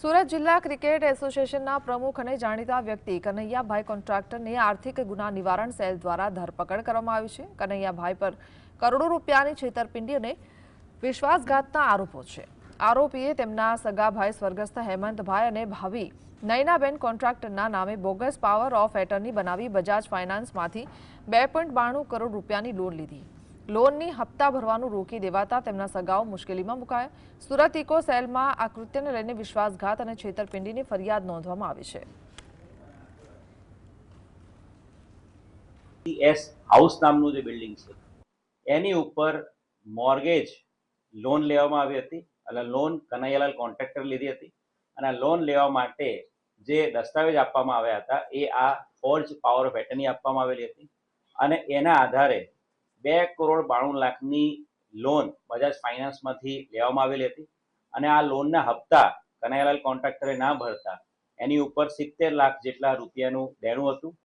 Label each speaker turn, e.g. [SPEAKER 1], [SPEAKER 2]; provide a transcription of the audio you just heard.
[SPEAKER 1] સુરત જિલ્લા ક્રિકેટ એસોસિએશનના પ્રમુખ અને જાણીતા વ્યક્તિ કનૈયાભાઈ કોન્ટ્રાક્ટરની આર્થિક ગુના નિવારણ સેલ દ્વારા ધરપકડ કરવામાં આવી છે. કનૈયાભાઈ પર કરોડો રૂપિયાની છેતરપિંડી અને વિશ્વાસઘાતના આરોપો છે. આરોપીએ તેમના સગા ભાઈ સ્વર્ગસ્થ હેમંતભાઈ અને ભાભી નયનાબેન કોન્ટ્રાક્ટરના નામે બોગસ પાવર ઓફ એટર્ની બનાવી બજાજ ફાઇનાન્સમાંથી 2.92 કરોડ રૂપિયાની લોન લીધી. લોનની હપ્તા ભરવાનું રોકી દેવાતા તેમના સગાઓ મુશ્કેલીમાં મુકાયા. સુરત ઇકો સેલમાં આ કૃત્યને લઈને વિશ્વાસઘાત અને છેતરપિંડીની ફરિયાદ નોંધવામાં આવી છે.
[SPEAKER 2] એસ હાઉસ નામનું જે બિલ્ડિંગ છે એની ઉપર મોર્ગેજ લોન લેવામાં આવી હતી અને લોન કનૈયાલાલ કોન્ટ્રાક્ટર લીધી હતી અને આ લોન લેવા માટે જે દસ્તાવેજ આપવામાં આવ્યા હતા એ આ ફોર્જ પાવર ઓફ એટર્ની આપવામાં આવેલી હતી અને એના આધારે 2,92,00,000ની લોન બજાજ ફાઇનાન્સમાંથી લેવામાં આવેલી હતી અને આ લોનના હપ્તા કનૈયાલાલ કોન્ટ્રાક્ટરે ના ભરતા એની ઉપર 70 લાખ જેટલા રૂપિયાનું દેણું હતું.